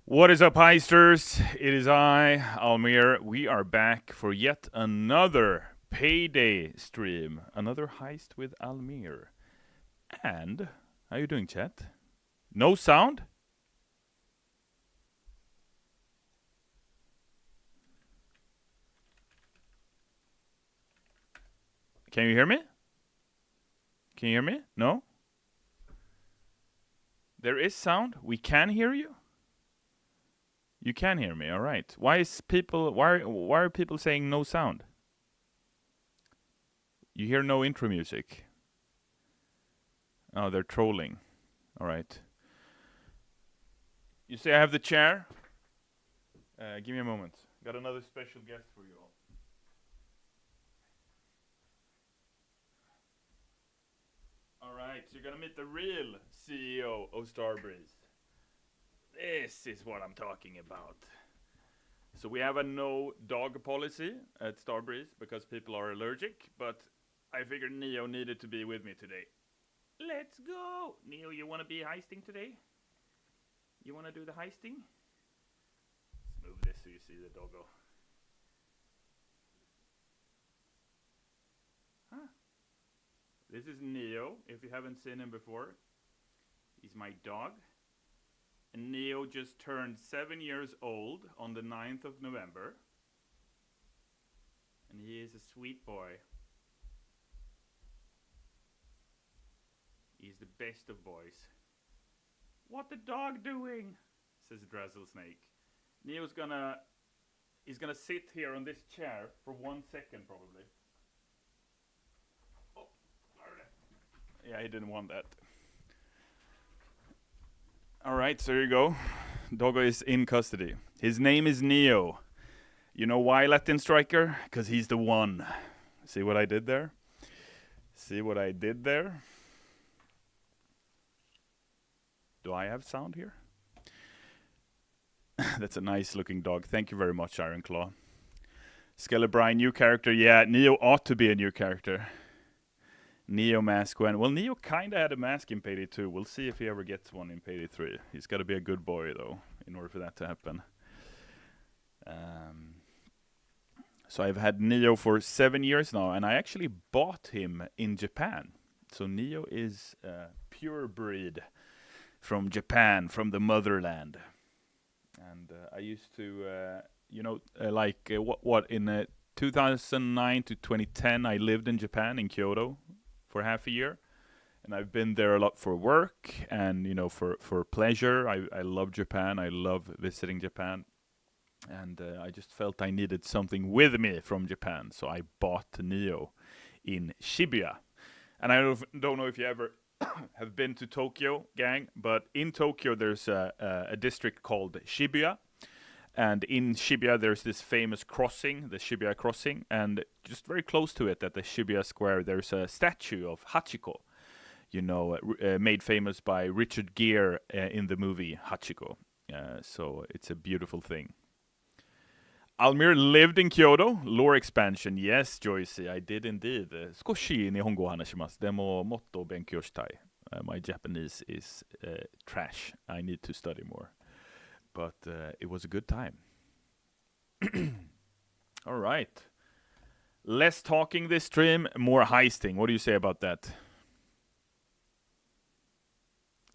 What is up, Heisters? It is I, Almir. We are back for yet another payday stream. Another heist with Almir. And, how you doing, chat? No sound? Can you hear me? Can you hear me? No? There is sound. We can hear you. You can hear me. All right. Why are people saying no sound? You hear no intro music. Oh, they're trolling. All right. You say I have the chair? Give me a moment. Got another special guest for you all. All right, so you're gonna meet the real CEO of Starbreeze. This is what I'm talking about. So we have a no dog policy at Starbreeze because people are allergic, but I figured Neo needed to be with me today. Let's go! Neo, you wanna be heisting today? You wanna do the heisting? Let's move this so you see the doggo. Huh? This is Neo, if you haven't seen him before. He's my dog. And Neo just turned 7 years old on the 9th of November. And he is a sweet boy. He's the best of boys. What the dog doing? Says Drazzlesnake. Neo's he's gonna sit here on this chair for 1 second probably. Oh, yeah, he didn't want that. Alright, so here you go. Doggo is in custody. His name is Neo. You know why, Latin Striker? Because he's the one. See what I did there? See what I did there? Do I have sound here? That's a nice looking dog. Thank you very much, Ironclaw. Skelebrine, new character. Yeah, Neo ought to be a new character. Neo mask when? Well, Neo kinda had a mask in Payday 2. We'll see if he ever gets one in Payday 3. He's gotta be a good boy, though, in order for that to happen. So I've had Neo for 7 years now, and I actually bought him in Japan. So Neo is pure breed from Japan, from the motherland. And I used to, in 2009 to 2010, I lived in Japan, in Kyoto, for half a year, and I've been there a lot for work and for pleasure. I love Japan. I love visiting Japan, and I just felt I needed something with me from Japan, so I bought Neo in Shibuya. And I don't know if you ever have been to Tokyo, gang, but in Tokyo there's a district called Shibuya. And in Shibuya, there's this famous crossing, the Shibuya crossing, and just very close to it, at the Shibuya Square, there's a statue of Hachiko, made famous by Richard Gere in the movie Hachiko. So it's a beautiful thing. Almir lived in Kyoto. Lore expansion. Yes, Joycey, I did indeed. Skoshi nihongo hanashimasu. Demo motto benkyou shitai. My Japanese is trash. I need to study more. But it was a good time. All right. Less talking this stream, more heisting. What do you say about that?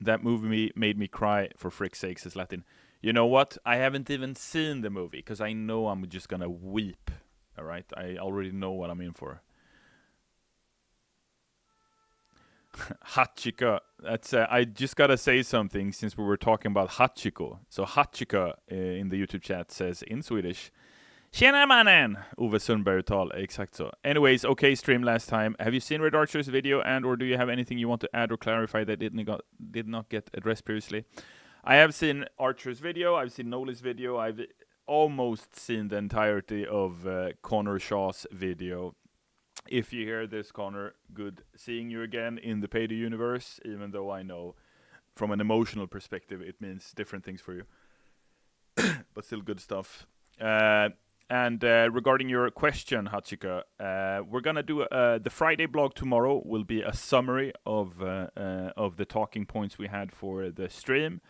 That movie made me cry, for frick's sake, says Latin. You know what? I haven't even seen the movie, because I know I'm just going to weep. All right? I already know what I'm in for. Hachiko. That's I just gotta say something since we were talking about Hachiko. So Hachiko in the YouTube chat says in Swedish, "Tjena mannen!" Ove Sundberg uttal, exakt så. Anyways, okay, stream last time. Have you seen Red Archer's video, and or do you have anything you want to add or clarify that did not get addressed previously? I have seen Archer's video. I've seen Noli's video. I've almost seen the entirety of Connor Shaw's video. If you hear this, Connor, good seeing you again in the Payday universe, even though I know from an emotional perspective it means different things for you. But still good stuff. And regarding your question, Hachika, we're going to do the Friday blog tomorrow will be a summary of the talking points we had for the stream.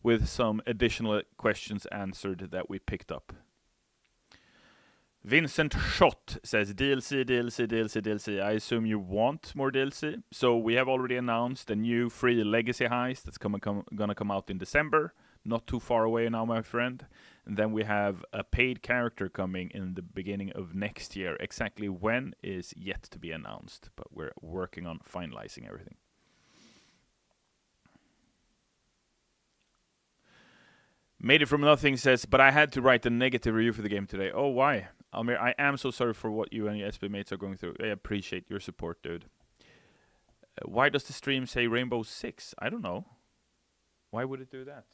with some additional questions answered that we picked up. Vincent Schott says DLC, DLC, DLC, DLC. I assume you want more DLC. So we have already announced a new free Legacy Heist that's gonna come out in December. Not too far away now, my friend. And then we have a paid character coming in the beginning of next year. Exactly when is yet to be announced, but we're working on finalizing everything. Made It From Nothing says, but I had to write a negative review for the game today. Oh, why? Almir, I am so sorry for what you and your SP mates are going through. I appreciate your support, dude. Why does the stream say Rainbow Six? I don't know. Why would it do that?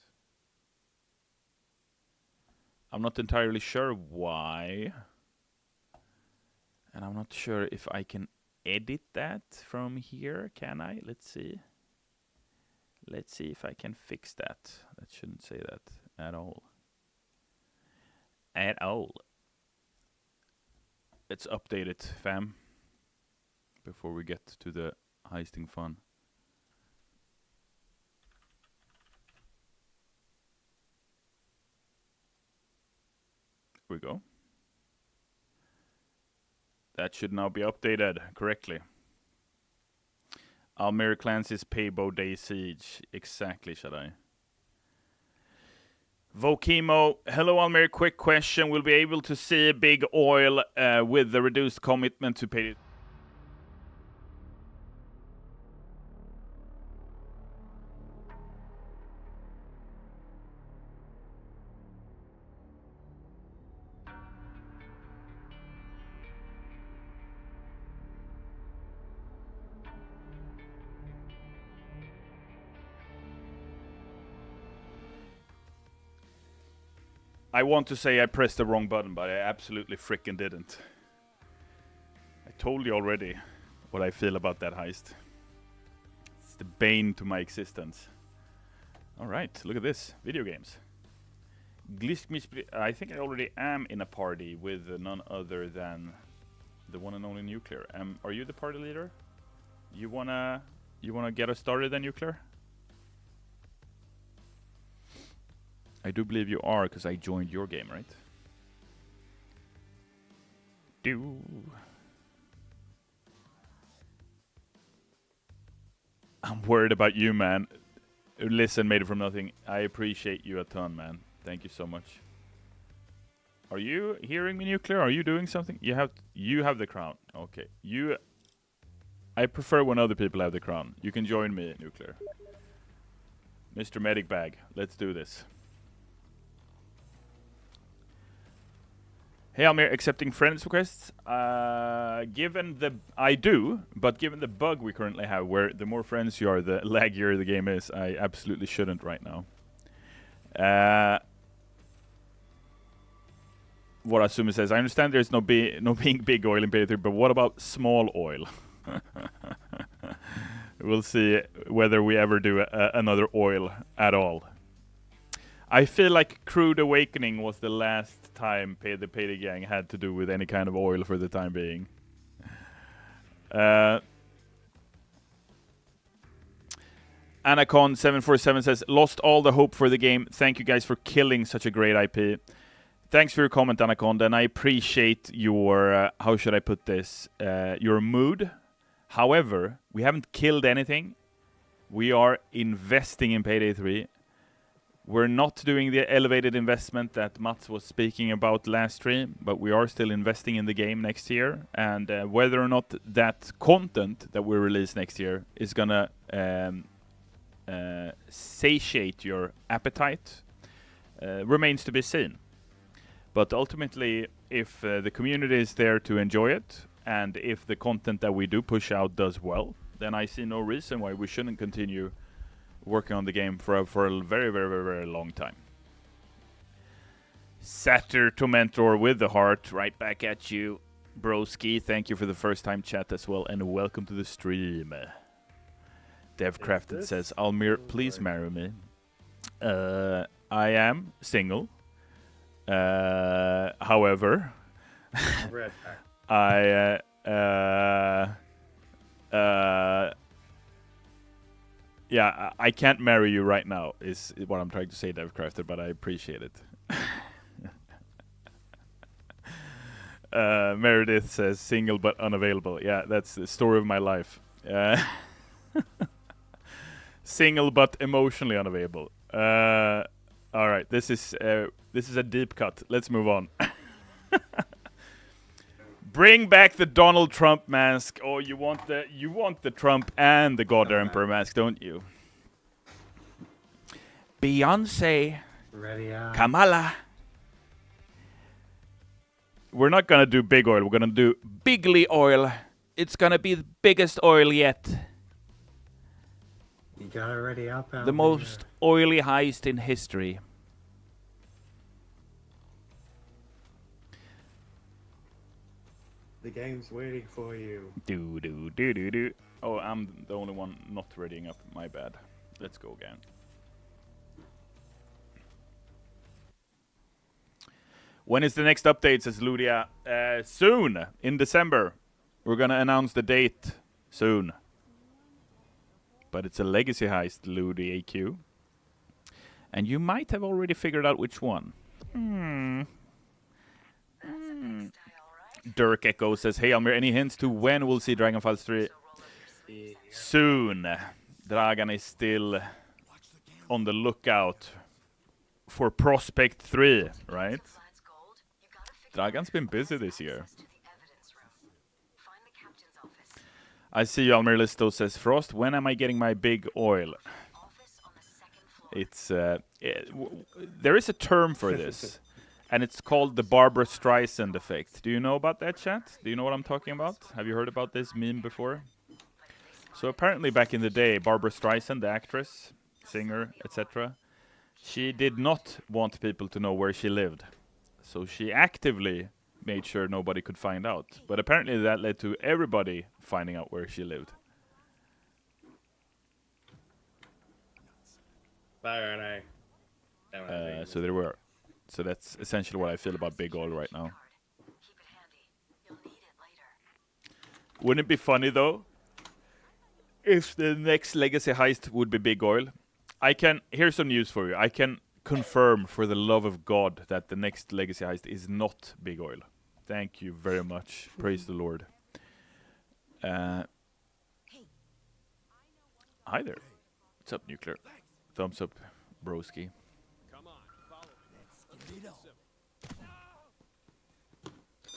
I'm not entirely sure why. And I'm not sure if I can edit that from here. Can I? Let's see. Let's see if I can fix that. That shouldn't say that at all. At all. Let's update it, fam. Before we get to the heisting fun. Here we go. That should now be updated correctly. Almir Clancy's Paybo Day Siege. Exactly, Shaddai. Vokimo, hello Almir, quick question. Will be able to see Big Oil with the reduced commitment to pay it? I want to say I pressed the wrong button, but I absolutely frickin' didn't. I told you already what I feel about that heist. It's the bane to my existence. Alright, look at this. Video games. I think I already am in a party with none other than the one and only Nuclear. Are you the party leader? You wanna get us started then, Nuclear? I do believe you are, because I joined your game, right? I'm worried about you, man. Listen, Made It From Nothing. I appreciate you a ton, man. Thank you so much. Are you hearing me, Nuclear? Are you doing something? You have the crown. Okay. I prefer when other people have the crown. You can join me, Nuclear. Mr. Medic Bag, let's do this. Hey Almir, accepting friends requests. I do, but given the bug we currently have, where the more friends you are, the laggier the game is, I absolutely shouldn't right now. What Asumi says, I understand there's no being big oil in Payday 3, but what about small oil? We'll see whether we ever do another oil at all. I feel like Crude Awakening was the last time the Payday Gang had to do with any kind of oil for the time being. Anacon747 says, lost all the hope for the game. Thank you guys for killing such a great IP. Thanks for your comment, Anaconda, and I appreciate your, how should I put this, your mood. However, we haven't killed anything. We are investing in Payday 3. We're not doing the elevated investment that Mats was speaking about last stream, but we are still investing in the game next year. And whether or not that content that we release next year is gonna satiate your appetite remains to be seen. But ultimately, if the community is there to enjoy it, and if the content that we do push out does well, then I see no reason why we shouldn't continue working on the game for a very, very, very, very long time. Satyr Tormentor with the heart, right back at you. Broski, thank you for the first time chat as well, and welcome to the stream. Devcrafted says, Almir, please marry me. I am single. However, Yeah, I can't marry you right now, is what I'm trying to say, DevCrafter, but I appreciate it. Meredith says, single but unavailable. Yeah, that's the story of my life. Single but emotionally unavailable. All right, this is a deep cut. Let's move on. Bring back the Donald Trump mask. Oh, you want the Trump and the God Emperor mask, don't you? Beyonce, Ready up. Kamala. We're not gonna do big oil. We're gonna do bigly oil. It's gonna be the biggest oil yet. You got it ready up. The most oily heist in history. The game's waiting for you. Do. Oh, I'm the only one not readying up. My bad. Let's go again. When is the next update, says Ludia? Soon, in December. We're gonna announce the date soon. But it's a legacy heist, Ludia AQ. And you might have already figured out which one. Dirk Echo says, hey Almir, any hints to when we'll see Dragonfall 3? Soon. Dragan is still on the lookout for Prospect 3, right? Dragan's been busy this year. I see you, Almir Listo says, Frost, when am I getting my big oil? It's there is a term for this. And it's called the Barbra Streisand effect. Do you know about that, chat? Do you know what I'm talking about? Have you heard about this meme before? So apparently back in the day, Barbra Streisand, the actress, singer, etc., she did not want people to know where she lived. So she actively made sure nobody could find out. But apparently that led to everybody finding out where she lived. So there were. So that's essentially what I feel about big oil right now. Wouldn't it be funny though if the next legacy heist would be big oil? Here's some news for you. I can confirm for the love of God that the next legacy heist is not big oil. Thank you very much. Praise the Lord. Hi there. What's up, Nuclear? Thumbs up, broski.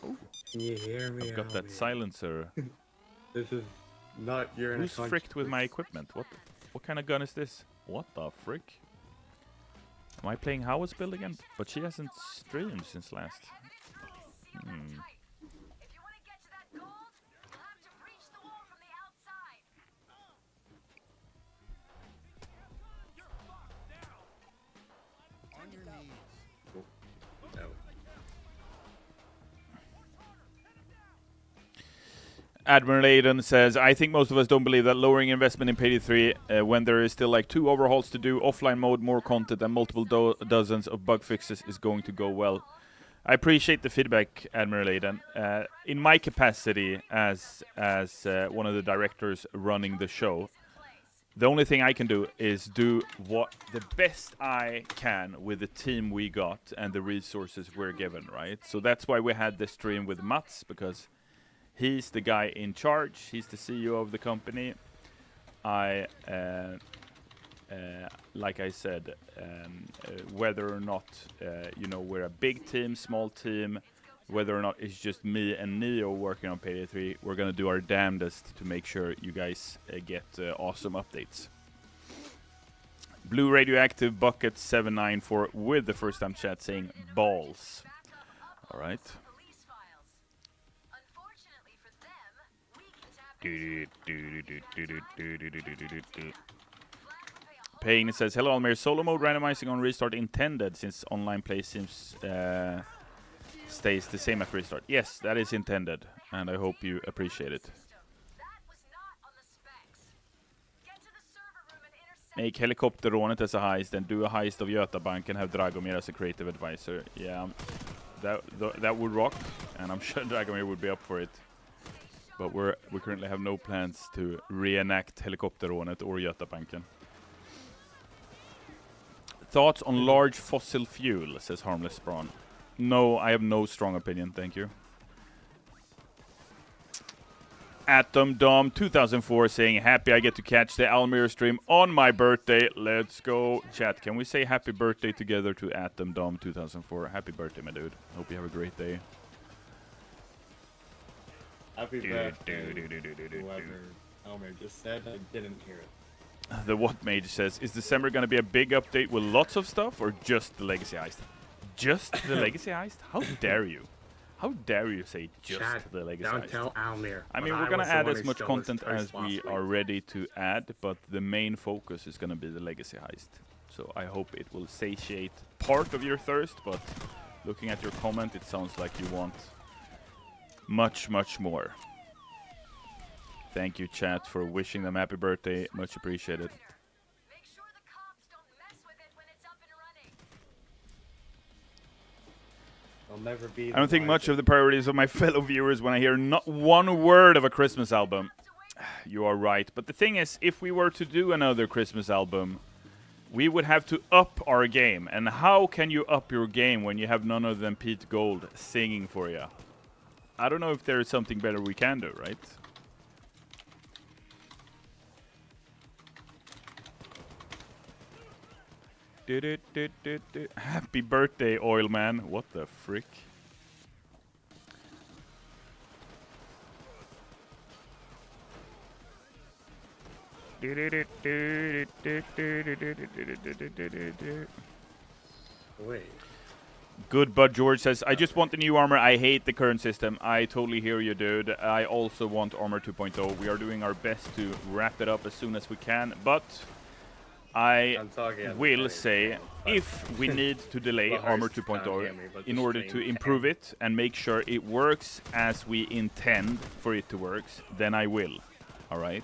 Oh, Can you hear me? I've got that silencer. This is not your. Who's fricked with my equipment? What kind of gun is this? What the frick? Am I playing Howard's build again? But she hasn't streamed since last. Admiral Aiden says, I think most of us don't believe that lowering investment in Payday 3 when there is still like 2 overhauls to do, offline mode, more content, and multiple dozens of bug fixes is going to go well. I appreciate the feedback, Admiral Aiden. In my capacity as one of the directors running the show, the only thing I can do is do what the best I can with the team we got and the resources we're given, right? So that's why we had this stream with Mats, because he's the guy in charge. He's the CEO of the company. Like I said, whether or not, we're a big team, small team, whether or not it's just me and Neo working on Payday 3, we're going to do our damnedest to make sure you guys get awesome updates. Blue Radioactive Bucket 794 with the first time chat saying balls. All right. Payne says, hello Almir, solo mode randomizing on restart intended since online play seems stays the same at restart. Yes, that is intended, and I hope you appreciate it. Make helicopter-rånet as a heist and do a heist of Götabank and have Dragomir as a creative advisor. Yeah, that would rock, and I'm sure Dragomir would be up for it. But we currently have no plans to reenact helikopterrånet or Götabanken. Thoughts on large fossil fuel, says Harmless Brawn. No, I have no strong opinion, thank you. Atom Dom 2004 saying, happy I get to catch the Almir stream on my birthday. Let's go. Chat, can we say happy birthday together to Atom Dom 2004? Happy birthday, my dude. Hope you have a great day. Happy birthday, whoever Almir just said. I didn't hear it. The What Mage says, is December going to be a big update with lots of stuff or just the Legacy Heist? Just the Legacy Heist? How dare you? How dare you say just Chat, the Legacy don't Heist? tell Almir. I mean, we're going to add as much content as we are ready to add, but the main focus is going to be the Legacy Heist. So I hope it will satiate part of your thirst, but looking at your comment, it sounds like you want much, much more. Thank you, chat, for wishing them happy birthday. Much appreciated. Make sure the cops don't mess with it when it's up and running. I'll never be. I don't think much of the priorities of my fellow viewers when I hear not one word of a Christmas album. You are right. But the thing is, if we were to do another Christmas album, we would have to up our game. And how can you up your game when you have none other than Pete Gold singing for you? I don't know if there is something better we can do, right? Happy birthday, Oil Man. What the frick? Wait. Good Bud George says, I just want the new armor. I hate the current system. I totally hear you, dude. I also want Armor 2.0. We are doing our best to wrap it up as soon as we can, but I will say if we need to delay Armor 2.0 in order to improve it and make sure it works as we intend for it to work, then I will. Alright?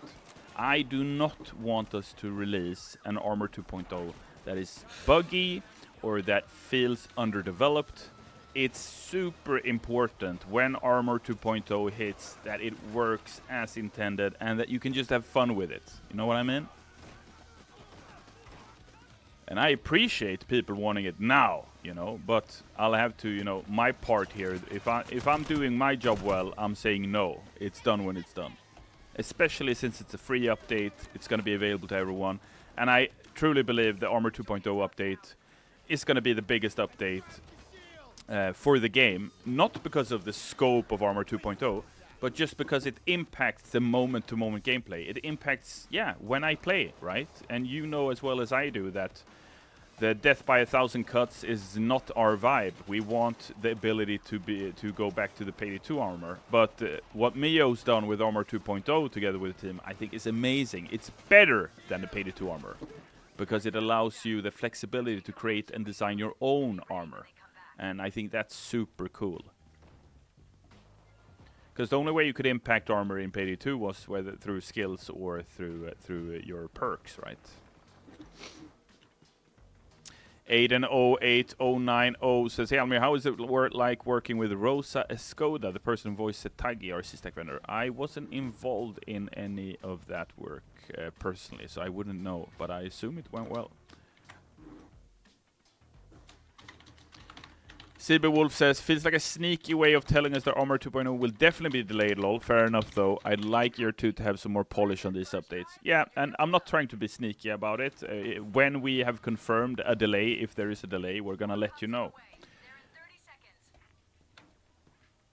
I do not want us to release an Armor 2.0 that is buggy or that feels underdeveloped. It's super important when Armor 2.0 hits that it works as intended and that you can just have fun with it. You know what I mean? And I appreciate people wanting it now, you know, but I'll have to, you know, my part here, if I'm doing my job well, I'm saying no. It's done when it's done. Especially since it's a free update, it's going to be available to everyone. And I truly believe the Armor 2.0 update is going to be the biggest update for the game. Not because of the scope of Armor 2.0, but just because it impacts the moment-to-moment gameplay. It impacts, yeah, when I play, right? And you know as well as I do that the death by 1,000 cuts is not our vibe. We want the ability to go back to the Payday 2 armor. But what Mio's done with Armor 2.0 together with the team, I think is amazing. It's better than the Payday 2 armor because it allows you the flexibility to create and design your own armor. And I think that's super cool. Because the only way you could impact armor in Payday 2 was whether through skills or through your perks, right? Aiden08090 says, hey Almir, how is it like working with Rosa Escoda, the person who voiced Taggy, our Systech vendor? I wasn't involved in any of that work personally, so I wouldn't know, but I assume it went well. Silber Wolf says, feels like a sneaky way of telling us that Armor 2.0 will definitely be delayed, lol. Fair enough, though. I'd like year 2 to have some more polish on these updates. Yeah, and I'm not trying to be sneaky about it. When we have confirmed a delay, if there is a delay, we're gonna let you know.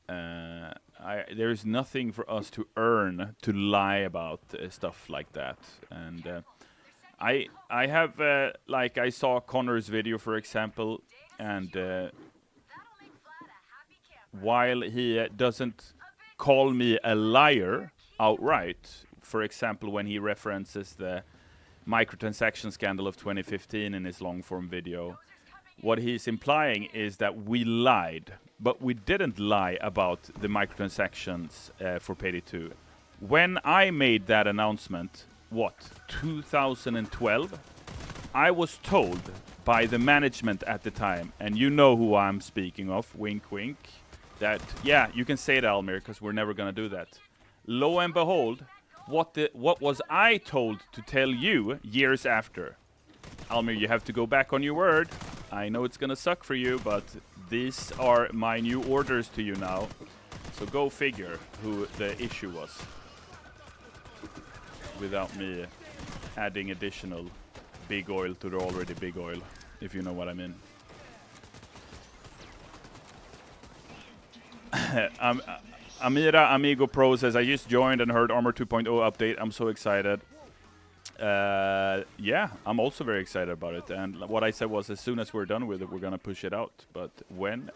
There is nothing for us to earn to lie about stuff like that. And I have, like, I saw Connor's video, for example, and while he doesn't call me a liar outright, for example, when he references the microtransaction scandal of 2015 in his long-form video, what he's implying is that we lied, but we didn't lie about the microtransactions for Payday 2. When I made that announcement, 2012, I was told by the management at the time, and you know who I'm speaking of, wink wink, that, yeah, you can say it, Almir, because we're never going to do that. Lo and behold, what was I told to tell you years after? Almir, you have to go back on your word. I know it's gonna suck for you, but these are my new orders to you now. So go figure who the issue was. Without me adding additional big oil to the already big oil, if you know what I mean. Amira Amigo Pro says, I just joined and heard Armor 2.0 update. I'm so excited. Yeah, I'm also very excited about it. And what I said was, as soon as we're done with it, we're gonna push it out. But when,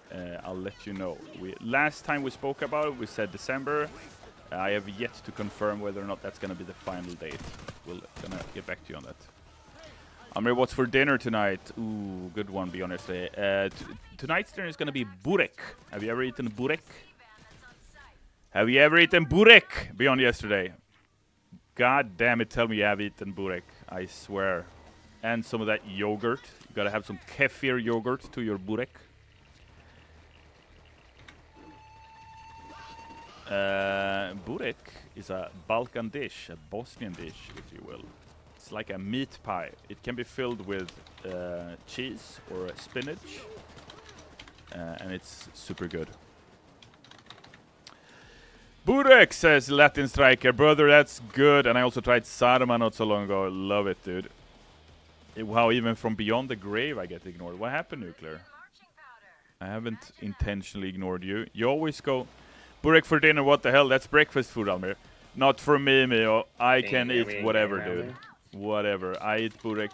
I'll let you know. Last time we spoke about it, we said December. I have yet to confirm whether or not that's gonna be the final date. We'll gonna get back to you on that. Amir, what's for dinner tonight? Ooh, good one, be honest. Tonight's dinner is gonna be burek. Have you ever eaten burek? Have you ever eaten burek beyond yesterday? God damn it, tell me you have eaten burek. I swear. And some of that yogurt. You gotta have some kefir yogurt to your burek. Burek is a Balkan dish, a Bosnian dish, if you will. It's like a meat pie. It can be filled with cheese or spinach. And it's super good. Burek, says Latin Striker. Brother, that's good. And I also tried sarma not so long ago. Love it, dude. Wow, even from beyond the grave I get ignored. What happened, Nuclear? I haven't intentionally ignored you. You always go, Burek for dinner, what the hell? That's breakfast food, Almir. Not for me, Mio. I can eat whatever, dude. Whatever. I eat Burek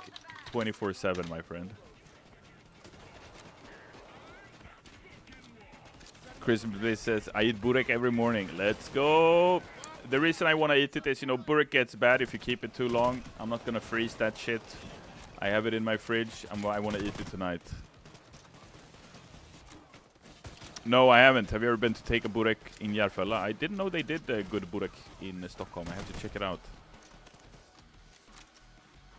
24/7, my friend. Chris says, I eat burek every morning. Let's go. The reason I want to eat it is, you know, burek gets bad if you keep it too long. I'm not going to freeze that shit. I have it in my fridge. I want to eat it tonight. No, I haven't. Have you ever been to take a burek in Järfälla? I didn't know they did a good burek in Stockholm. I have to check it out.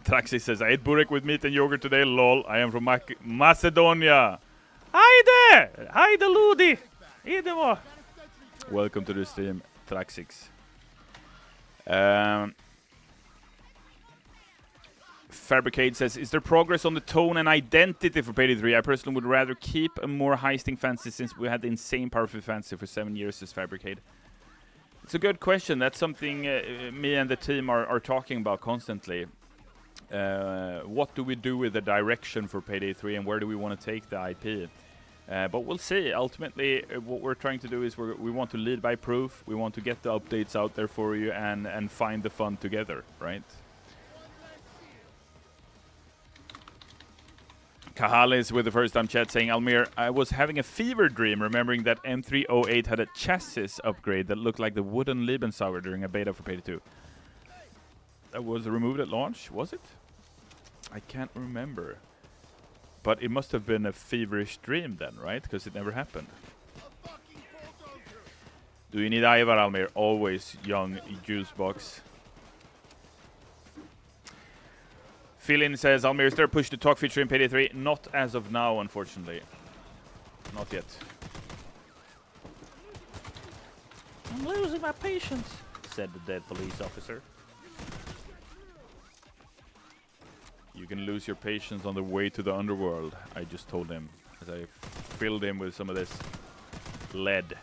Traxi says, I ate burek with meat and yogurt today. Lol. I am from Macedonia. Hayde! Hayde, Ludi! Welcome to the stream, Traxix. Fabricate says, is there progress on the tone and identity for Payday 3? I personally would rather keep a more heisting fantasy since we had the insane powerful fantasy for 7 years, says Fabricate. It's a good question. That's something me and the team are talking about constantly. What do we do with the direction for Payday 3 and where do we want to take the IP? But we'll see. Ultimately, what we're trying to do is we want to lead by proof. We want to get the updates out there for you and find the fun together, right? Kahal is with the first time chat saying, Almir, I was having a fever dream remembering that M308 had a chassis upgrade that looked like the wooden Lebensauer during a beta for Payday 2. That was removed at launch, was it? I can't remember. But it must have been a feverish dream then, right? Because it never happened. Do you need Ivar, Almir? Always, young juice box. Philin says, Almir, is there a push to talk feature in Payday 3? Not as of now, unfortunately. Not yet. I'm losing my patience, said the dead police officer. You can lose your patience on the way to the underworld, I just told him, as I filled him with some of this lead.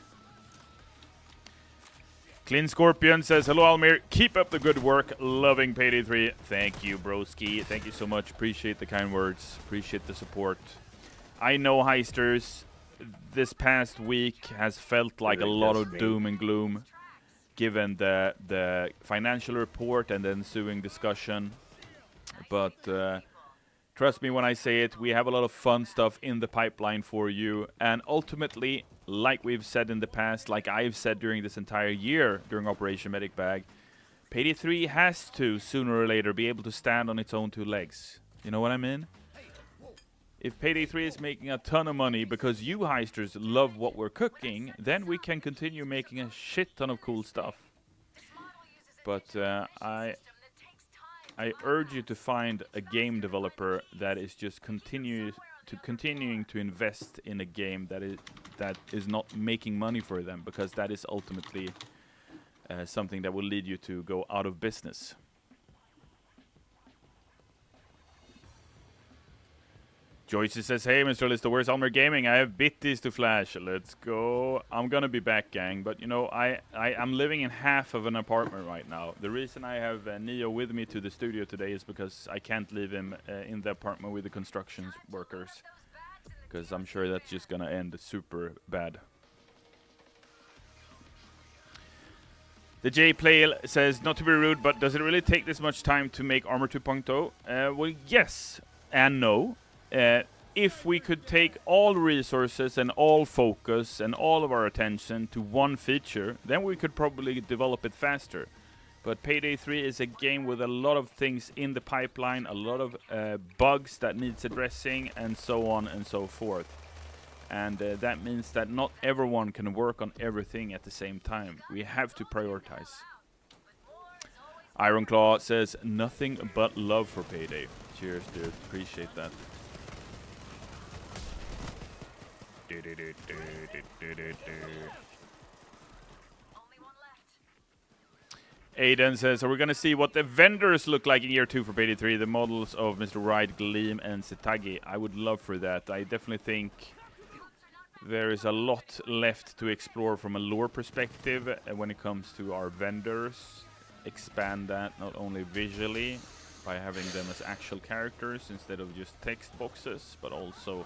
Clean Scorpion says, hello Almir, keep up the good work, loving Payday 3. Thank you, broski, thank you so much, appreciate the kind words, appreciate the support. I know, Heisters, this past week has felt like a lot of doom and gloom, given the financial report and the ensuing discussion. But trust me when I say it, we have a lot of fun stuff in the pipeline for you. And ultimately, like we've said in the past, like I've said during this entire year during Operation Medic Bag, Payday 3 has to, sooner or later, be able to stand on its own two legs. You know what I mean? If Payday 3 is making a ton of money because you heisters love what we're cooking, then we can continue making a shit ton of cool stuff. But I urge you to find a game developer that is just continuing to invest in a game that is not making money for them, because that is ultimately something that will lead you to go out of business. Joyce says, hey, Mr. Lister, where's Almir Gaming? I have bitties to flash. Let's go. I'm gonna be back, gang. But, you know, I'm living in half of an apartment right now. The reason I have Neo with me to the studio today is because I can't leave him in the apartment with the construction workers. Because I'm sure that's just gonna end super bad. The J Play says, not to be rude, but does it really take this much time to make Armor 2.0? Well, yes and no. If we could take all resources and all focus and all of our attention to one feature, then we could probably develop it faster. But Payday 3 is a game with a lot of things in the pipeline, a lot of bugs that needs addressing, and so on and so forth. And that means that not everyone can work on everything at the same time. We have to prioritize. Ironclaw says, nothing but love for Payday. Cheers, dude. Appreciate that. Aiden says, are we going to see what the vendors look like in year 2 for Payday 3? The models of Mr. Wright, Gleam, and Setagi. I would love for that. I definitely think there is a lot left to explore from a lore perspective when it comes to our vendors. Expand that not only visually by having them as actual characters instead of just text boxes, but also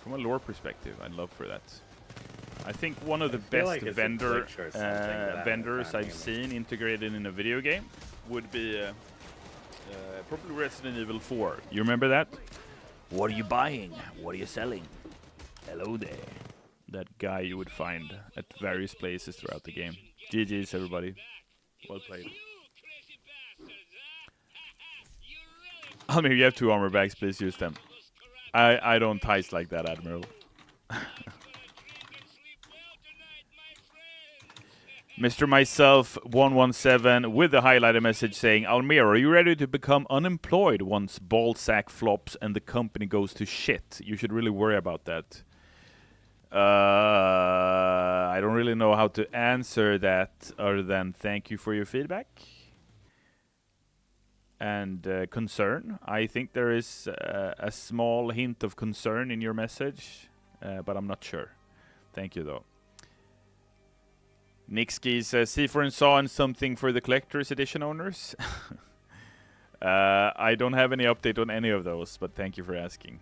from a lore perspective. I'd love for that. I think one of the best like vendors I've seen integrated in a video game would be probably Resident Evil 4. You remember that? What are you buying? What are you selling? Hello there. That guy you would find at various places throughout the game. GG's, everybody. Well played. Almir, you have 2 armor bags. Please use them. I don't heist like that, Admiral. Mr. Myself 117 with the highlighted message saying, Almir, are you ready to become unemployed once Ballsack flops and the company goes to shit? You should really worry about that. I don't really know how to answer that other than thank you for your feedback and concern. I think there is a small hint of concern in your message, but I'm not sure. Thank you, though. Nixky says, C4 and Saw and something for the Collector's Edition owners. I don't have any update on any of those, but thank you for asking.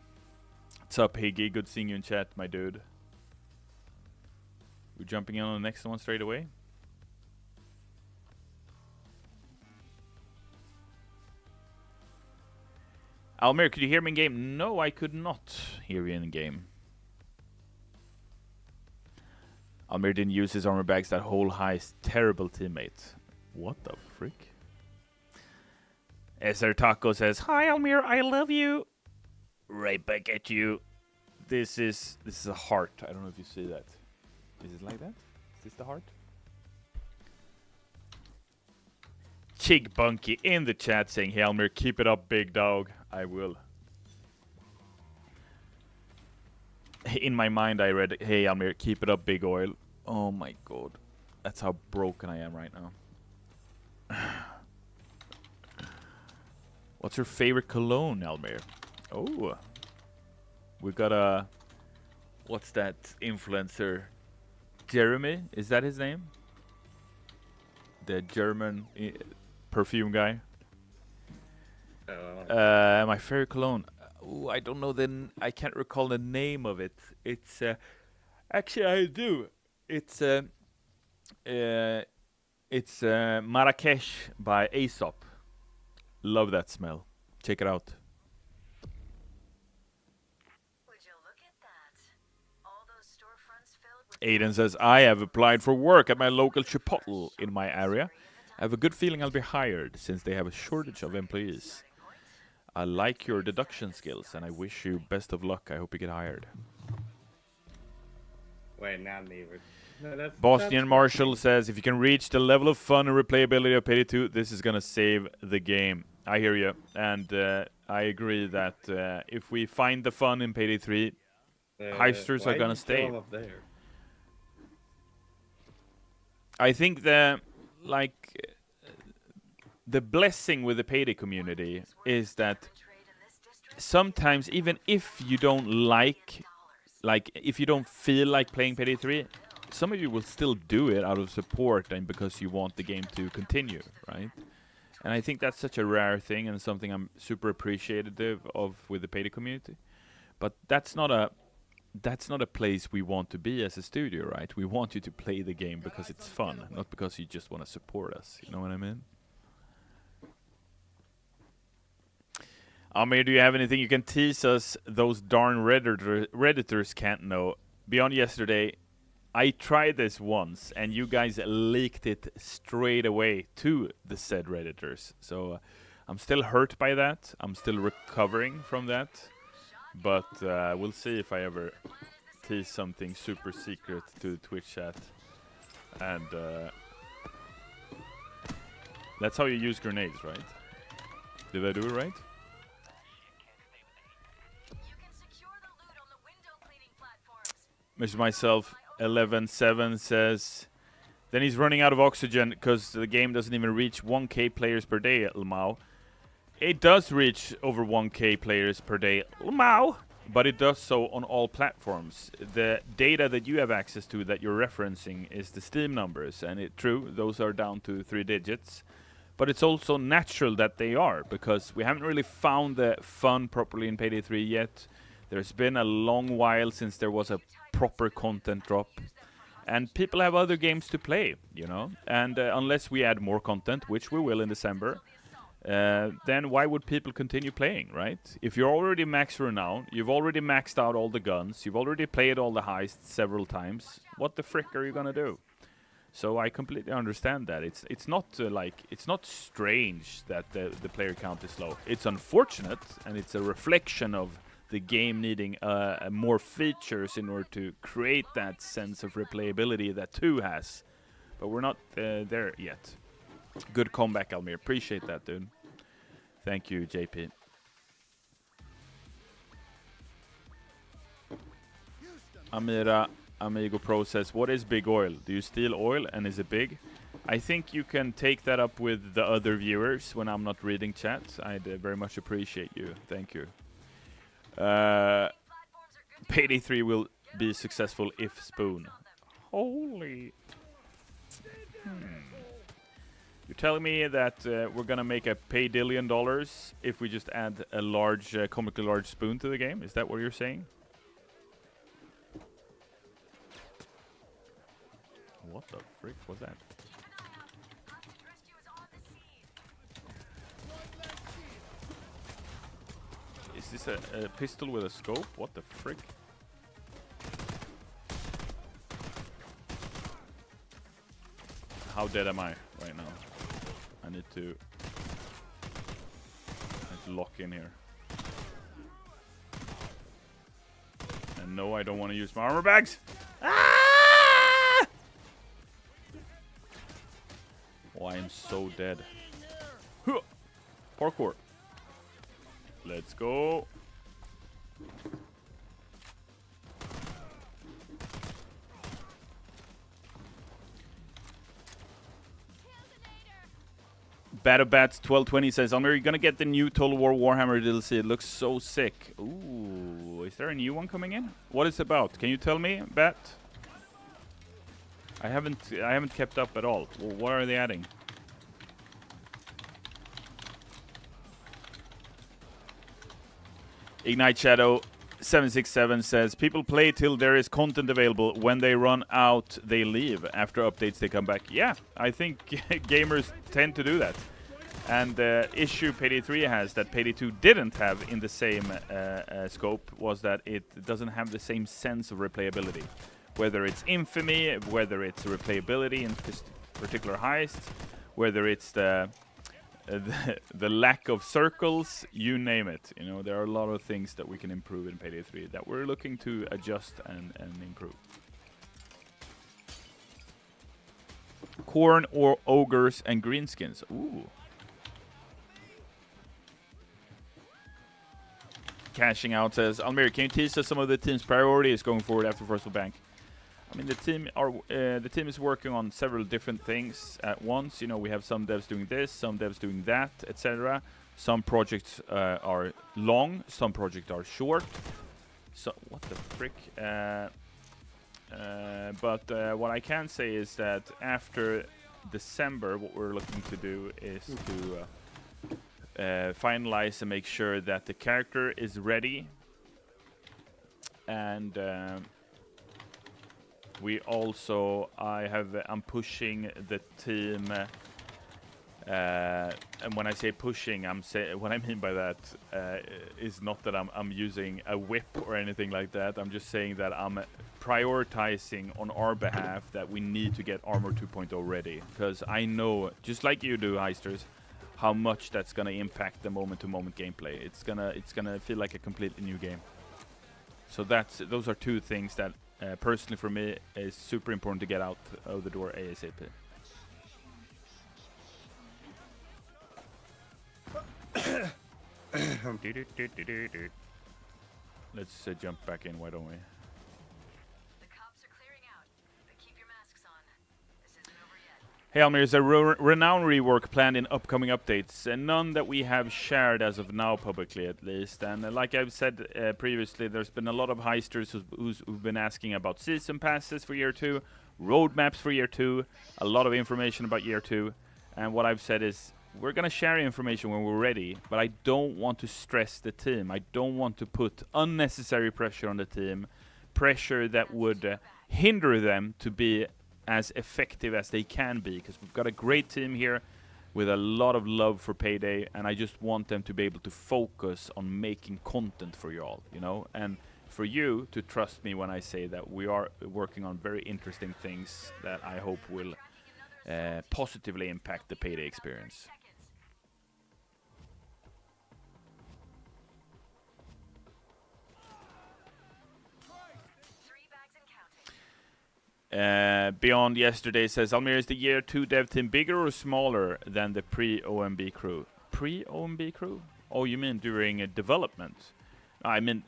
What's up, Higgy? Good seeing you in chat, my dude. We're jumping in on the next one straight away. Almir, could you hear me in game? No, I could not hear you in game. Almir didn't use his armor bags that whole heist. Terrible teammate. What the frick? Ezer Taco says, hi Almir, I love you. Right back at you. This is a heart. I don't know if you see that. Is it like that? Is this the heart? Chig Bunky in the chat saying, hey Almir, keep it up, big dog. I will. In my mind, I read, hey Almir, keep it up, big oil. Oh my god. That's how broken I am right now. What's your favorite cologne, Almir? Oh. We got a... What's that influencer? Jeremy? Is that his name? The German perfume guy? My favorite cologne. Ooh, I don't know I can't recall the name of it. It's actually I do. It's Marrakesh by Aesop. Love that smell. Check it out. Would you look at that? All those storefronts filled with Aiden says, I have applied for work at my local Chipotle in my area. I have a good feeling I'll be hired since they have a shortage of employees. I like your deduction skills and I wish you best of luck. I hope you get hired. Wait, not me. No, Bosnian Marshall says, if you can reach the level of fun and replayability of Payday 2, this is going to save the game. I hear you. And I agree that if we find the fun in Payday 3, heisters are going to stay. Up there? I think the blessing with the Payday community is that sometimes even if you don't like if you don't feel like playing Payday 3, some of you will still do it out of support and because you want the game to continue, right? And I think that's such a rare thing and something I'm super appreciative of with the Payday community. But that's not a place we want to be as a studio, right? We want you to play the game because it's fun, not because you just want to support us. You know what I mean? Almir, do you have anything you can tease us those darn Redditors can't know? Beyond yesterday, I tried this once, and you guys leaked it straight away to the said Redditors. So I'm still hurt by that. I'm still recovering from that. But we'll see if I ever tease something super secret to the Twitch chat. And that's how you use grenades, right? Did I do it right? Mr. Myself 11-7 says, then he's running out of oxygen because the game doesn't even reach 1k players per day, Lmao. It does reach over 1k players per day, Lmao, but it does so on all platforms. The data that you have access to that you're referencing is the Steam numbers, and true, those are down to 3 digits. But it's also natural that they are, because we haven't really found the fun properly in Payday 3 yet. There's been a long while since there was a proper content drop. And people have other games to play, you know? And unless we add more content, which we will in December, then why would people continue playing, right? If you're already max renowned, you've already maxed out all the guns, you've already played all the heists several times, what the frick are you gonna do? So I completely understand that. It's not it's not strange that the player count is low. It's unfortunate, and it's a reflection of the game needing more features in order to create that sense of replayability that 2 has. But we're not there yet. Good comeback, Almir. Appreciate that, dude. Thank you, JP. Amira Amigo Pro says, what is big oil? Do you steal oil and is it big? I think you can take that up with the other viewers when I'm not reading chat. I'd very much appreciate you. Thank you. Payday 3 will be successful if Spoon. Holy. You're telling me that we're gonna make a paydillion dollars if we just add a large, comically large spoon to the game? Is that what you're saying? What the frick was that? Is this a pistol with a scope? What the frick? How dead am I right now? I need to lock in here. And no, I don't want to use my armor bags. Ah! Oh, I am so dead. Huh. Parkour. Let's go. BattleBats 1220 says, Almir, you're gonna get the new Total War Warhammer DLC. It looks so sick. Ooh, is there a new one coming in? What is it about? Can you tell me, Bat? I haven't kept up at all. What are they adding? Ignite Shadow 767 says, people play till there is content available. When they run out, they leave. After updates, they come back. Yeah, I think gamers tend to do that. And the issue Payday 3 has that Payday 2 didn't have in the same scope was that it doesn't have the same sense of replayability. Whether it's infamy, whether it's replayability in particular heists, whether it's the lack of circles, you name it. You know, there are a lot of things that we can improve in Payday 3 that we're looking to adjust and improve. Corn or ogres and greenskins. Ooh. Cashing Out says, Almir, can you tease us some of the team's priorities going forward after First Bank? I mean, the team is working on several different things at once. You know, we have some devs doing this, some devs doing that, etc. Some projects are long, some projects are short. So what the frick? But what I can say is that after December, what we're looking to do is to finalize and make sure that the character is ready, and I'm pushing the team. And when I say pushing, what I mean by that is not that I'm using a whip or anything like that. I'm just saying that I'm prioritizing on our behalf that we need to get Armor 2.0 ready, because I know, just like you do, Heisters, how much that's gonna impact the moment-to-moment gameplay. It's gonna feel like a completely new game. So those are two things that personally for me is super important to get out of the door ASAP. Let's jump back in, why don't we? The cops are clearing out, but keep your masks on. This isn't over yet. Hey Almir, is there renown rework planned in upcoming updates? None that we have shared as of now, publicly at least. And like I've said previously, there's been a lot of heisters who've been asking about season passes for year 2, roadmaps for year 2, a lot of information about year 2. And what I've said is, we're going to share information when we're ready, but I don't want to stress the team. I don't want to put unnecessary pressure on the team, pressure that would hinder them to be as effective as they can be, because we've got a great team here with a lot of love for Payday, and I just want them to be able to focus on making content for y'all, you know, and for you to trust me when I say that we are working on very interesting things that I hope will positively impact the Payday experience. Beyond Yesterday says, Almir, is the year 2 dev team bigger or smaller than the pre-OMB crew? Pre-OMB crew? Oh, you mean during development? I mean,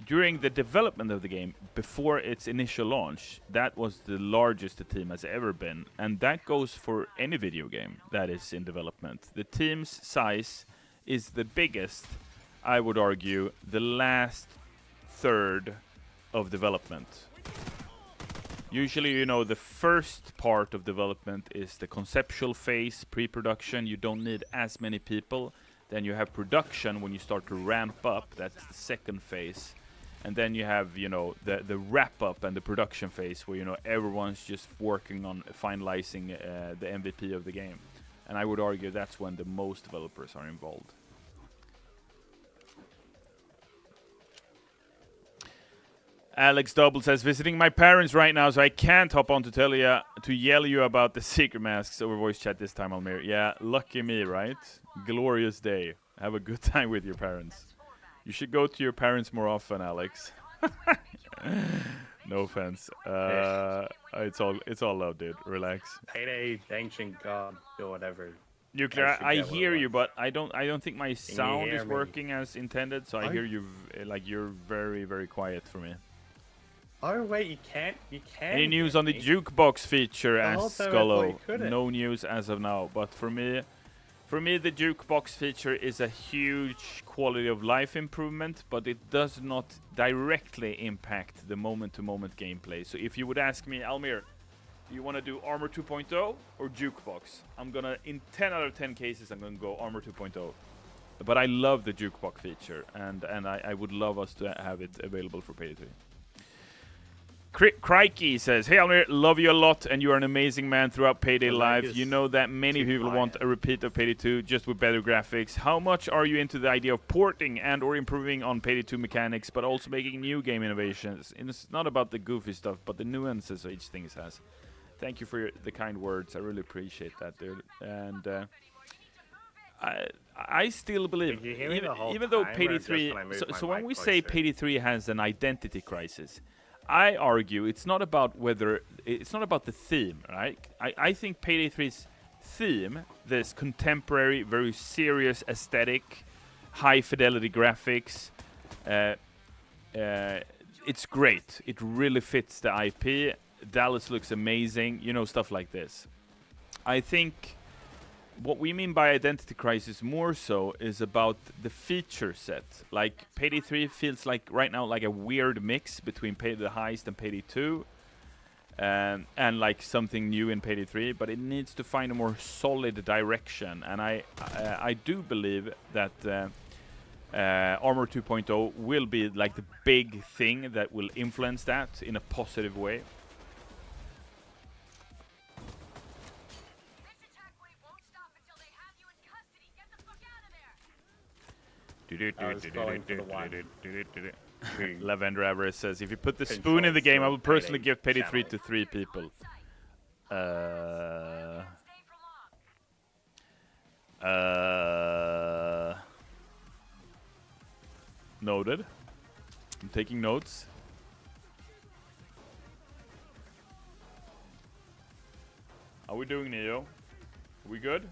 during the development of the game, before its initial launch, that was the largest the team has ever been. And that goes for any video game that is in development. The team's size is the biggest, I would argue, the last third of development. Usually, you know, the first part of development is the conceptual phase, pre-production. You don't need as many people. Then you have production when you start to ramp up. That's the second phase. And then you have, you know, the wrap-up and the production phase where, you know, everyone's just working on finalizing the MVP of the game. And I would argue that's when the most developers are involved. Alex Double says, visiting my parents right now, so I can't hop on to yell you about the secret masks over voice chat this time, Almir. Yeah, lucky me, right? Glorious day. Have a good time with your parents. You should go to your parents more often, Alex. No offense. It's all love, dude. Relax. Payday, ancient god, or whatever. Nuclear, I hear you, but I don't think my sound is me? working as intended. So I hear you like you're very, very quiet for me. Oh wait, you can't. Any news on the jukebox feature? Asks time I thought you Scullo. couldn't. No news as of now. But for me, the jukebox feature is a huge quality of life improvement, but it does not directly impact the moment-to-moment gameplay. So if you would ask me, Almir, do you want to do Armor 2.0 or jukebox? I'm gonna, in 10 out of 10 cases, I'm gonna go Armor 2.0. But I love the jukebox feature, and I would love us to have it available for Payday 3. Crikey says, hey Almir, love you a lot, and you are an amazing man throughout Payday Live. You know that many people want a repeat of Payday 2, just with better graphics. How much are you into the idea of porting and or improving on Payday 2 mechanics, but also making new game innovations? And it's not about the goofy stuff, but the nuances each thing has. Thank you for the kind words. I really appreciate that, dude. And I still believe, even though Payday 3... So when we say Payday 3 has an identity crisis, I argue it's not about the theme, right? I think Payday 3's theme, this contemporary, very serious aesthetic, high fidelity graphics, it's great. It really fits the IP. Dallas looks amazing. You know, stuff like this. I think what we mean by Identity Crisis more so is about the feature set. Like Payday 3 feels like right now like a weird mix between Payday the Heist and Payday 2. And like something new in Payday 3, but it needs to find a more solid direction. And I do believe that Armor 2.0 will be like the big thing that will influence that in a positive way. This attack wave won't stop until they have you in custody. Get the fuck out of there. I was calling for the one. Lavender Everest says, if you put the Control spoon in the game, I will for personally Payday give Payday 3 channel. to 3 people. Stay for long. Noted. I'm taking notes. How we doing, Neo? Are we good?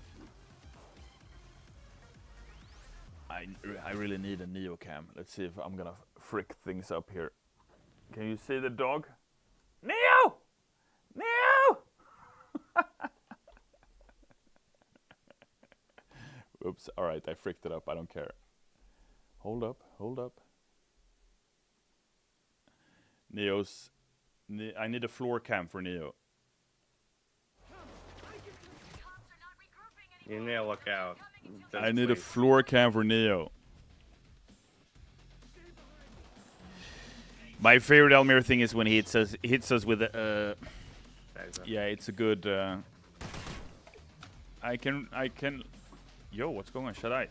I really need a Neo cam. Let's see if I'm gonna frick things up here. Can you see the dog? Neo! Neo! Oops, alright, I fricked it up. I don't care. Hold up, hold up. Neo's... I need a floor cam for Neo. You need to look out. I need a floor cam for Neo. My favorite Almir thing is when he hits us with a... yeah, it's a good... I can... Yo, what's going on? Shut I?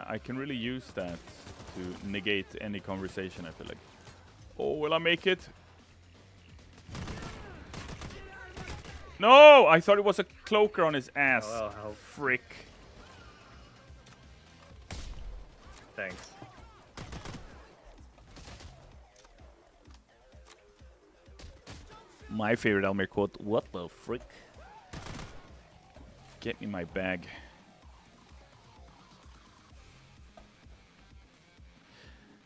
I can really use that to negate any conversation, I feel like. Oh, will I make it? No! I thought it was a cloaker on his ass. Oh, help. Frick. Thanks. My favorite Almir quote, what the frick? Get me my bag.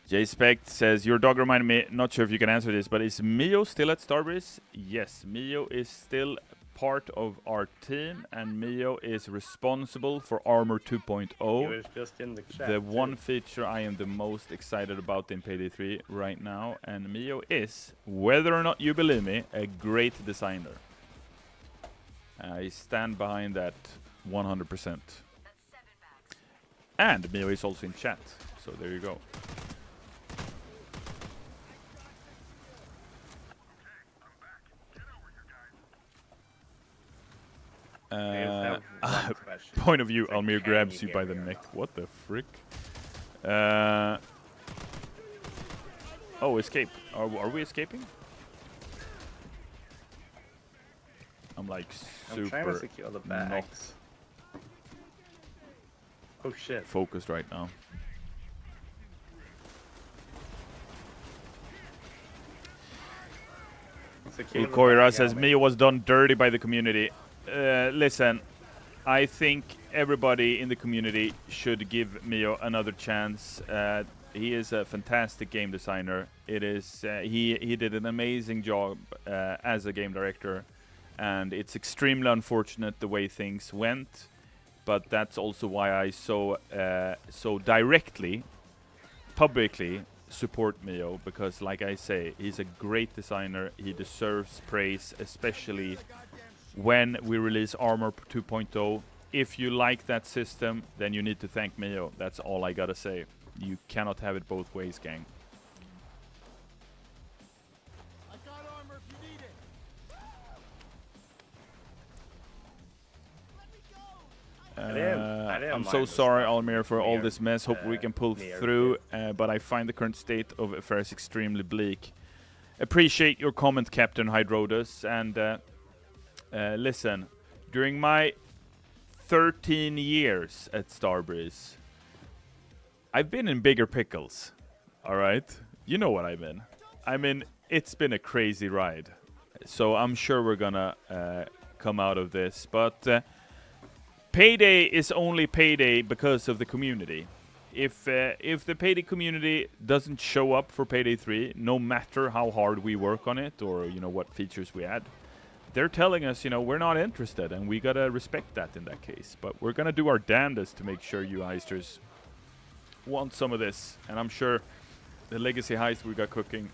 J-Spect says, your dog reminded me, not sure if you can answer this, but is Mio still at Starbreeze? Yes, Mio is still part of our team, and Mio is responsible for Armor 2.0. He was just in the chat. The one feature I am the most excited about in Payday 3 right now, and Mio is, whether or not you believe me, a great designer. I stand behind that 100%. That's 7 bags. And Mio is also in chat, so there you go. Point of view, Almir grabs you by the neck. What the frick? Oh, escape. Are we escaping? I'm like super I'm trying to secure the bags. Oh shit. focused right now. Koira says Mio was done dirty by the community. Listen, I think everybody in the community should give Mio another chance. He is a fantastic game designer. It is he did an amazing job as a game director, and it's extremely unfortunate the way things went. But that's also why I so directly, publicly support Mio, because like I say, he's a great designer. He deserves praise, especially when we release Armor 2.0. If you like that system, then you need to thank Mio. That's all I gotta say. You cannot have it both ways, gang. I got armor if you need it. I'm so sorry, Almir, for all this mess. Hope we can pull through, but I find the current state of affairs extremely bleak. Appreciate your comment, Captain Hydrodus, and listen, during my 13 years at Starbreeze, I've been in bigger pickles, alright? You know what I mean. I mean, it's been a crazy ride. So I'm sure we're gonna come out of this, but Payday is only Payday because of the community. if the Payday community doesn't show up for Payday 3, no matter how hard we work on it or what features we add, they're telling us we're not interested, and we gotta respect that in that case. But we're gonna do our damnedest to make sure you heisters want some of this, and I'm sure the legacy heist we got cooking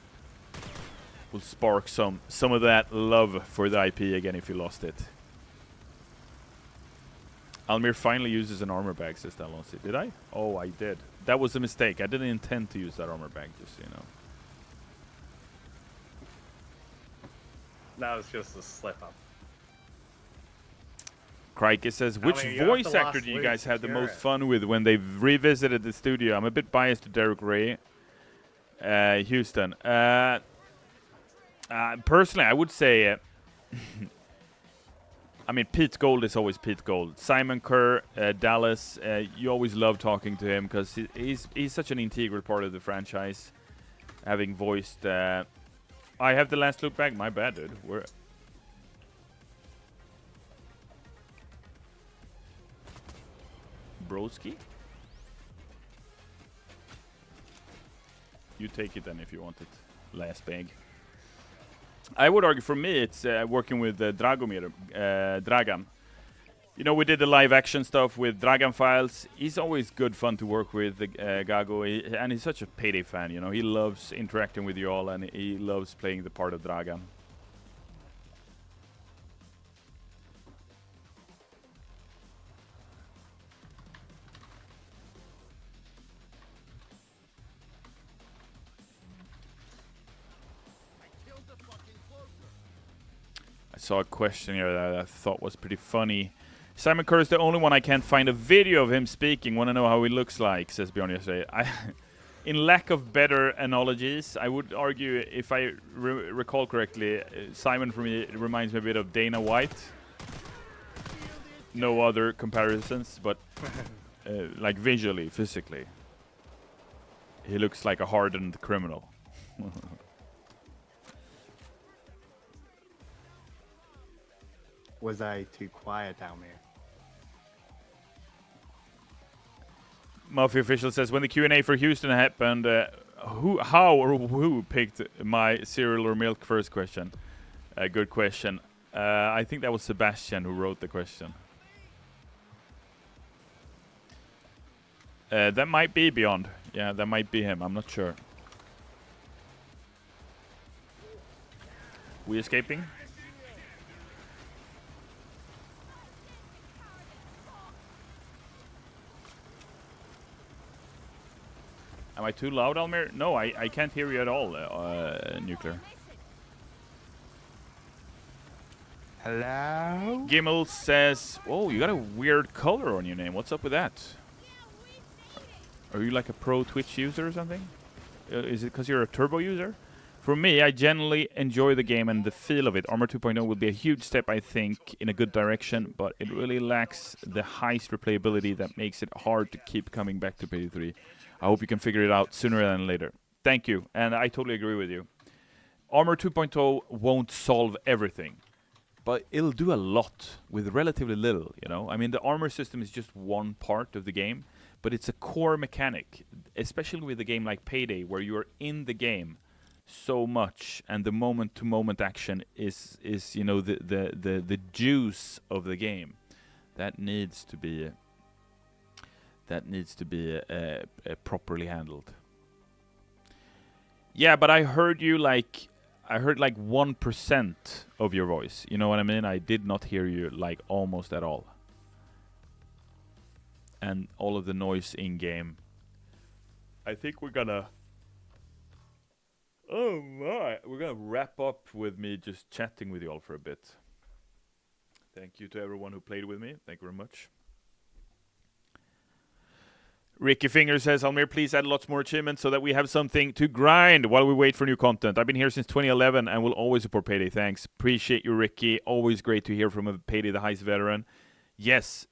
will spark some of that love for the IP again if you lost it. Almir finally uses an armor bag, says Dalonsi. Did I? Oh, I did. That was a mistake. I didn't intend to use that armor bag, just so you know. That was just a slip up. Crikey says, which Almir, you have voice to actor lost do you loot guys to have the cure most it. fun with when they've revisited the studio? I'm a bit biased to Derek Ray. Houston. Personally, I would say... I mean, Pete Gold is always Pete Gold. Simon Kerr, Dallas, you always love talking to him because he's such an integral part of the franchise. Having voiced... I have the last look back. My bad, dude. Broski? You take it then if you want it. Last bag. I would argue for me it's working with Dragomir, Dragan. We did the live action stuff with Dragan Files. He's always good fun to work with, Gago, and he's such a Payday fan. He loves interacting with you all, and he loves playing the part of Dragan. I saw a question here that I thought was pretty funny. Simon Kerr is the only one I can't find a video of him speaking. Want to know how he looks like, says Bjorn yesterday. In lack of better analogies, I would argue, if I recall correctly, Simon for me reminds me a bit of Dana White. No other comparisons, but like visually, physically. He looks like a hardened criminal. Was I too quiet down there? Mafia official says, when the Q&A for Houston happened, who picked my cereal or milk first question? Good question. I think that was Sebastian who wrote the question. That might be Beyond. Yeah, that might be him. I'm not sure. We escaping? Am I too loud, Almir? No, I can't hear you at all, Nuclear. Hello? Gimmel says, oh, you got a weird color on your name. What's up with that? Are you like a pro Twitch user or something? Is it because you're a turbo user? For me, I generally enjoy the game and the feel of it. Armor 2.0 will be a huge step, I think, in a good direction, but it really lacks the heist replayability that makes it hard to keep coming back to Payday 3. I hope you can figure it out sooner than later. Thank you, and I totally agree with you. Armor 2.0 won't solve everything, but it'll do a lot with relatively little, I mean, the armor system is just one part of the game, but it's a core mechanic, especially with a game like Payday, where you're in the game so much, and the moment-to-moment action is the juice of the game. That needs to be properly handled. Yeah, but I heard you like 1% of your voice. You know what I mean? I did not hear you like almost at all. And all of the noise in game. I think we're gonna... Oh my! We're gonna wrap up with me just chatting with you all for a bit. Thank you to everyone who played with me. Thank you very much. Ricky Finger says, Almir, please add lots more achievements so that we have something to grind while we wait for new content. I've been here since 2011 and will always support Payday. Thanks. Appreciate you, Ricky. Always great to hear from a Payday the Heist veteran. Yes,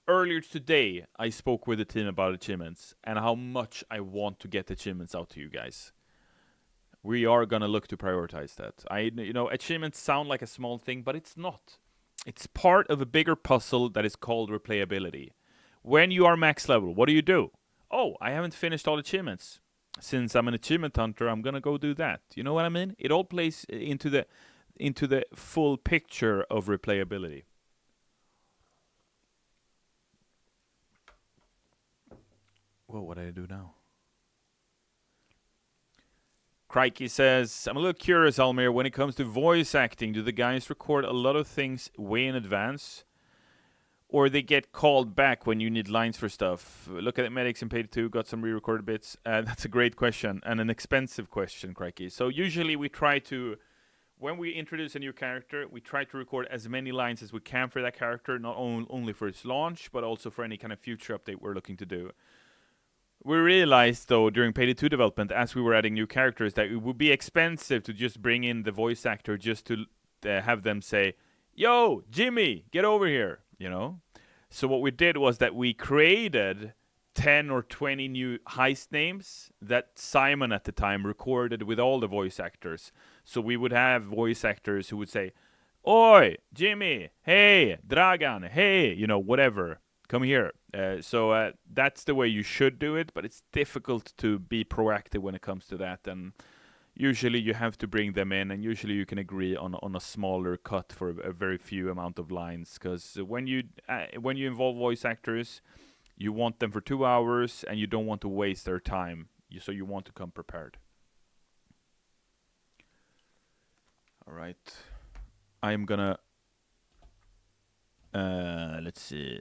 earlier today, I spoke with the team about achievements and how much I want to get achievements out to you guys. We are going to look to prioritize that. Achievements sound like a small thing, but it's not. It's part of a bigger puzzle that is called replayability. When you are max level, what do? oh, I haven't finished all achievements. Since I'm an achievement hunter, I'm gonna go do that. You know what I mean? It all plays into the full picture of replayability. Whoa, what did I do now? Crikey says, I'm a little curious, Almir, when it comes to voice acting, do the guys record a lot of things way in advance? Or they get called back when you need lines for stuff? Look at the medics in Payday 2, got some re-recorded bits. That's a great question, and an expensive question, Crikey. So usually we try to, when we introduce a new character, we try to record as many lines as we can for that character, not only for its launch, but also for any kind of future update we're looking to do. We realized, though, during Payday 2 development, as we were adding new characters, that it would be expensive to just bring in the voice actor just to have them say, yo, Jimmy, get over here, you know? So what we did was that we created 10 or 20 new heist names that Simon at the time recorded with all the voice actors. So we would have voice actors who would say, oi, Jimmy, hey, Dragan, hey, you know, whatever. Come here. So that's the way you should do it, but it's difficult to be proactive when it comes to that. And usually you have to bring them in, and usually you can agree on a smaller cut for a very few amount of lines. Because when you involve voice actors, you want them for 2 hours, and you don't want to waste their time. So you want to come prepared. All right. I'm gonna... let's see.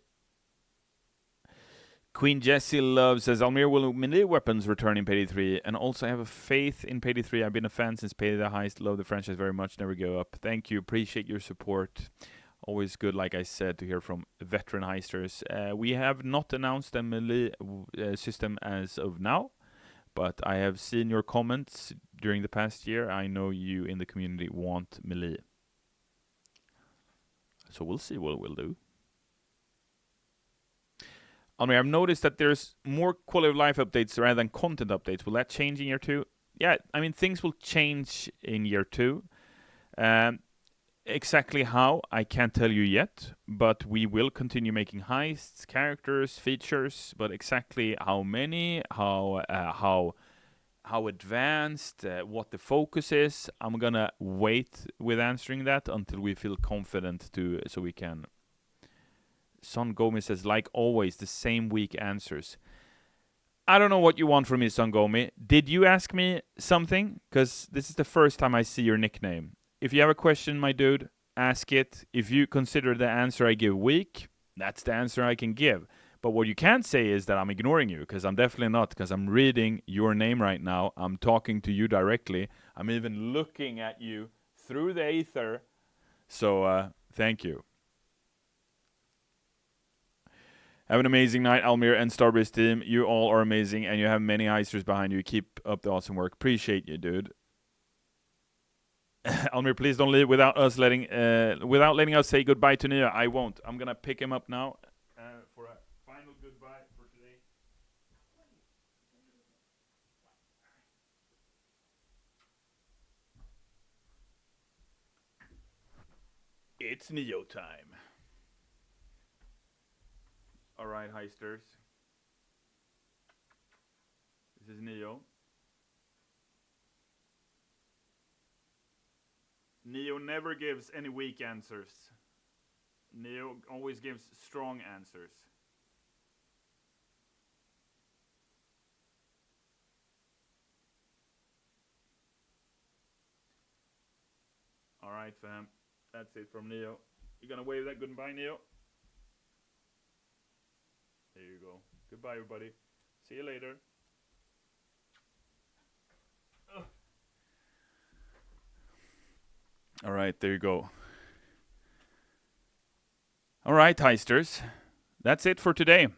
Queen Jessie Love says, Almir, will melee weapons return in Payday 3? And also I have a faith in Payday 3. I've been a fan since Payday the Heist. Love the franchise very much. Never give up. Thank you. Appreciate your support. Always good, like I said, to hear from veteran heisters. We have not announced a melee system as of now, but I have seen your comments during the past year. I know you in the community want melee. So we'll see what we'll do. Almir, I've noticed that there's more quality of life updates rather than content updates. Will that change in year 2? Yeah, I mean, things will change in year 2. Exactly how, I can't tell you yet, but we will continue making heists, characters, features, but exactly how many, how advanced, what the focus is, I'm gonna wait with answering that until we feel confident so we can. Son Gomi says, like always, the same weak answers. I don't know what you want from me, Son Gomi. Did you ask me something? Because this is the first time I see your nickname. If you have a question, my dude, ask it. If you consider the answer I give weak, that's the answer I can give. But what you can't say is that I'm ignoring you, because I'm definitely not, because I'm reading your name right now. I'm talking to you directly. I'm even looking at you through the ether. So, thank you. Have an amazing night, Almir and Starbase team. You all are amazing, and you have many heisters behind you. Keep up the awesome work. Appreciate you, dude. Almir, please don't leave without letting us say goodbye to Nia. I won't. I'm gonna pick him up now for a final goodbye for today. It's Neo time. All right, heisters. This is Neo. Neo never gives any weak answers. Neo always gives strong answers. All right, fam. That's it from Neo. You gonna wave that goodbye, Neo? There you go. Goodbye, everybody. See you later. Ugh. All right, there you go. All right, heisters. That's it for today.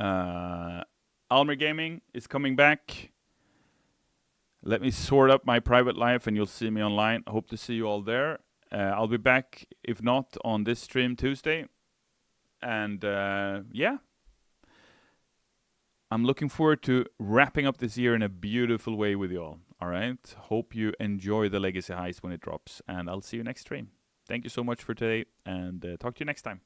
Almir Gaming is coming back. Let me sort up my private life and you'll see me online. I hope to see you all there. I'll be back, if not on this stream Tuesday. And yeah, I'm looking forward to wrapping up this year in a beautiful way with you all. All right. Hope you enjoy the Legacy Heist when it drops. And I'll see you next stream. Thank you so much for today. And talk to you next time.